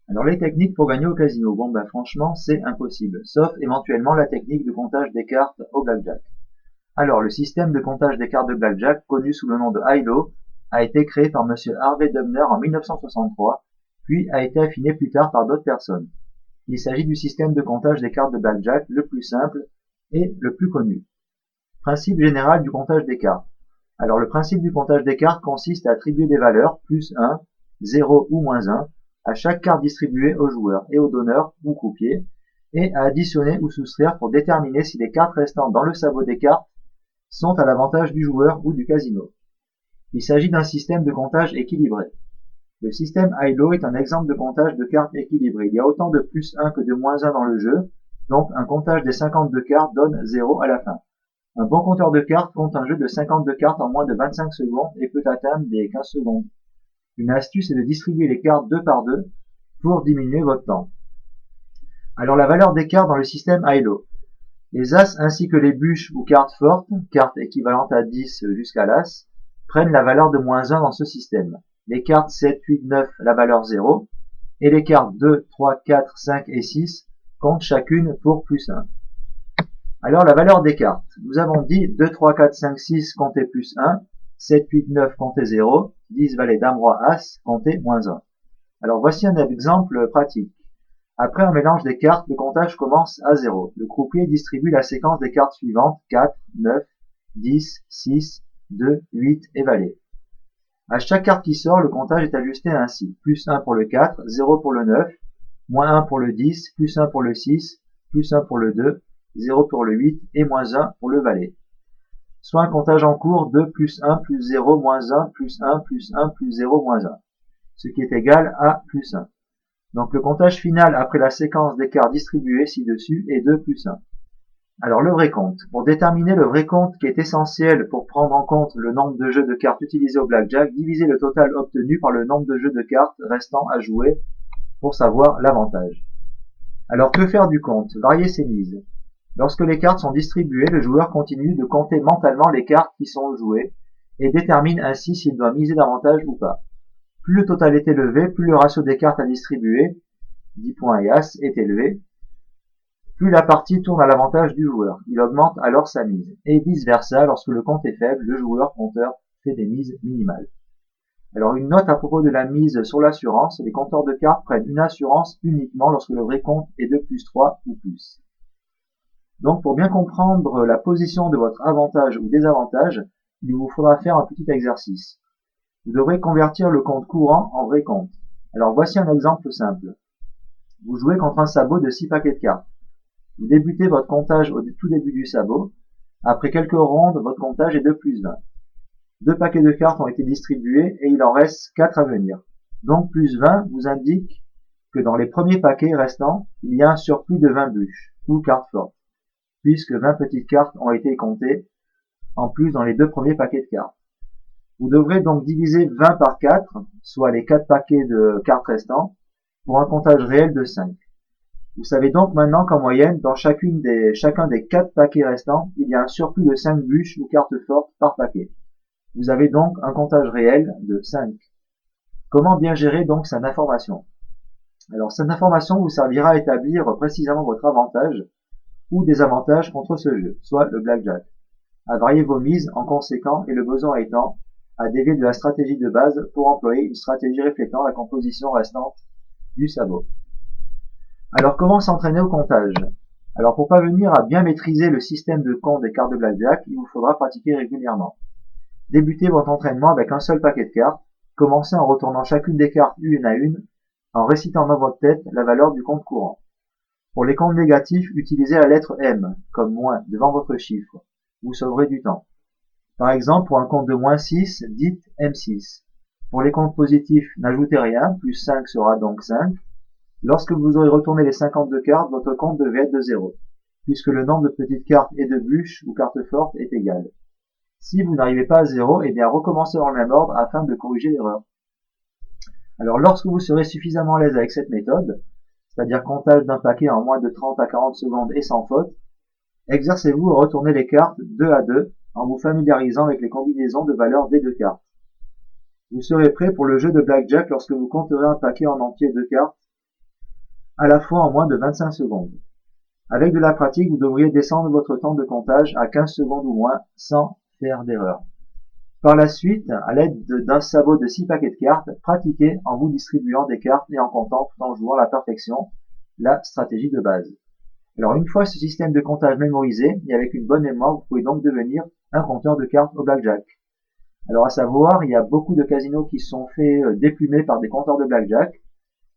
Alors les techniques pour gagner au casino, bon ben franchement c'est impossible, sauf éventuellement la technique de comptage des cartes au blackjack. Alors le système de comptage des cartes de blackjack, connu sous le nom de high-low, a été créé par monsieur Harvey Dubner en 1963, puis a été affiné plus tard par d'autres personnes. Il s'agit du système de comptage des cartes de blackjack le plus simple et le plus connu. Principe général du comptage des cartes. Alors le principe du comptage des cartes consiste à attribuer des valeurs, plus 1, 0 ou moins 1, à chaque carte distribuée aux joueurs et aux donneurs ou croupiers, et à additionner ou soustraire pour déterminer si les cartes restantes dans le sabot des cartes sont à l'avantage du joueur ou du casino. Il s'agit d'un système de comptage équilibré. Le système high-low est un exemple de comptage de cartes équilibré. Il y a autant de plus 1 que de moins 1 dans le jeu, donc un comptage des 52 cartes donne 0 à la fin. Un bon compteur de cartes compte un jeu de 52 cartes en moins de 25 secondes et peut atteindre des 15 secondes. Une astuce est de distribuer les cartes deux par deux pour diminuer votre temps. Alors la valeur des cartes dans le système high-low. Les As ainsi que les bûches ou cartes fortes, cartes équivalentes à 10 jusqu'à l'As, prennent la valeur de moins 1 dans ce système. Les cartes 7, 8, 9, la valeur 0, et les cartes 2, 3, 4, 5 et 6 comptent chacune pour plus 1. Alors la valeur des cartes. Nous avons dit 2, 3, 4, 5, 6 comptez plus 1, 7, 8, 9 comptez 0, 10 valet dame roi as comptez moins 1. Alors voici un exemple pratique. Après un mélange des cartes, le comptage commence à 0. Le croupier distribue la séquence des cartes suivantes 4, 9, 10, 6, 2, 8 et valet. À chaque carte qui sort, le comptage est ajusté ainsi. Plus 1 pour le 4, 0 pour le 9, moins 1 pour le 10, plus 1 pour le 6, plus 1 pour le 2, 0 pour le 8 et moins 1 pour le valet. Soit un comptage en cours de plus 1 plus 0 moins 1 plus 1 plus 1 plus 0 moins 1, ce qui est égal à plus 1. Donc le comptage final après la séquence des cartes distribuées ci-dessus est de plus 1. Alors le vrai compte. Pour déterminer le vrai compte qui est essentiel pour prendre en compte le nombre de jeux de cartes utilisés au blackjack, divisez le total obtenu par le nombre de jeux de cartes restant à jouer pour savoir l'avantage. Alors que faire du compte? Varier ses mises. Lorsque les cartes sont distribuées, le joueur continue de compter mentalement les cartes qui sont jouées et détermine ainsi s'il doit miser davantage ou pas. Plus le total est élevé, plus le ratio des cartes à distribuer, 10 points et As, est élevé, plus la partie tourne à l'avantage du joueur. Il augmente alors sa mise. Et vice versa, lorsque le compte est faible, le joueur compteur fait des mises minimales. Alors une note à propos de la mise sur l'assurance. Les compteurs de cartes prennent une assurance uniquement lorsque le vrai compte est de plus 3 ou plus. Donc pour bien comprendre la position de votre avantage ou désavantage, il vous faudra faire un petit exercice. Vous devrez convertir le compte courant en vrai compte. Alors voici un exemple simple. Vous jouez contre un sabot de 6 paquets de cartes. Vous débutez votre comptage au tout début du sabot. Après quelques rondes, votre comptage est de plus 20. 2 paquets de cartes ont été distribués et il en reste 4 à venir. Donc plus 20 vous indique que dans les premiers paquets restants, il y a un surplus de 20 bûches ou cartes fortes, puisque 20 petites cartes ont été comptées en plus dans les 2 premiers paquets de cartes. Vous devrez donc diviser 20 par 4, soit les 4 paquets de cartes restants, pour un comptage réel de 5. Vous savez donc maintenant qu'en moyenne, dans chacun des 4 paquets restants, il y a un surplus de 5 bûches ou cartes fortes par paquet. Vous avez donc un comptage réel de 5. Comment bien gérer donc cette information? Alors cette information vous servira à établir précisément votre avantage ou désavantage contre ce jeu, soit le blackjack, à varier vos mises en conséquent et le besoin étant à dévier de la stratégie de base pour employer une stratégie reflétant la composition restante du sabot. Alors comment s'entraîner au comptage? Alors pour parvenir à bien maîtriser le système de compte des cartes de blackjack, il vous faudra pratiquer régulièrement. Débutez votre entraînement avec un seul paquet de cartes, commencez en retournant chacune des cartes une à une, en récitant dans votre tête la valeur du compte courant. Pour les comptes négatifs, utilisez la lettre M, comme moins, devant votre chiffre. Vous sauverez du temps. Par exemple, pour un compte de moins 6, dites M6. Pour les comptes positifs, n'ajoutez rien, plus 5 sera donc 5. Lorsque vous aurez retourné les 52 cartes, votre compte devait être de 0, puisque le nombre de petites cartes et de bûches ou cartes fortes est égal. Si vous n'arrivez pas à 0, eh bien recommencez dans le même ordre afin de corriger l'erreur. Alors lorsque vous serez suffisamment à l'aise avec cette méthode, c'est-à-dire comptage d'un paquet en moins de 30 à 40 secondes et sans faute, exercez-vous à retourner les cartes 2 à 2 en vous familiarisant avec les combinaisons de valeurs des deux cartes. Vous serez prêt pour le jeu de blackjack lorsque vous compterez un paquet en entier de cartes à la fois en moins de 25 secondes. Avec de la pratique, vous devriez descendre votre temps de comptage à 15 secondes ou moins sans faire d'erreur. Par la suite, à l'aide d'un sabot de 6 paquets de cartes, pratiquez en vous distribuant des cartes et en comptant tout en jouant à la perfection la stratégie de base. Alors une fois ce système de comptage mémorisé et avec une bonne mémoire, vous pouvez donc devenir un compteur de cartes au blackjack. Alors à savoir, il y a beaucoup de casinos qui sont faits déplumer par des compteurs de blackjack.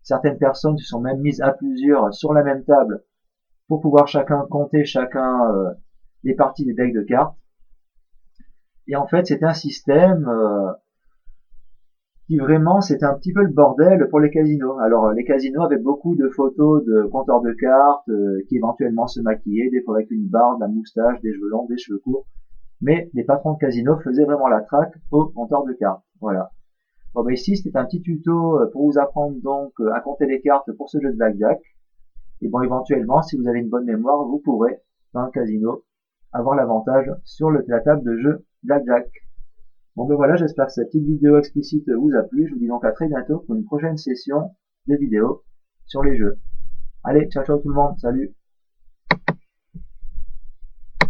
Certaines personnes se sont même mises à plusieurs sur la même table pour pouvoir compter les parties des decks de cartes. Et en fait, c'était un système qui vraiment, c'était un petit peu le bordel pour les casinos. Alors, les casinos avaient beaucoup de photos de compteurs de cartes qui éventuellement se maquillaient, des fois avec une barbe, la moustache, des cheveux longs, des cheveux courts. Mais les patrons de casinos faisaient vraiment la traque aux compteurs de cartes. Voilà. Bon, ben ici, c'était un petit tuto pour vous apprendre donc à compter les cartes pour ce jeu de blackjack. Et bon, éventuellement, si vous avez une bonne mémoire, vous pourrez, dans un casino, avoir l'avantage sur la table de jeu blackjack. Bon ben voilà, j'espère que cette petite vidéo explicite vous a plu. Je vous dis donc à très bientôt pour une prochaine session de vidéos sur les jeux. Allez, ciao ciao tout le monde, salut!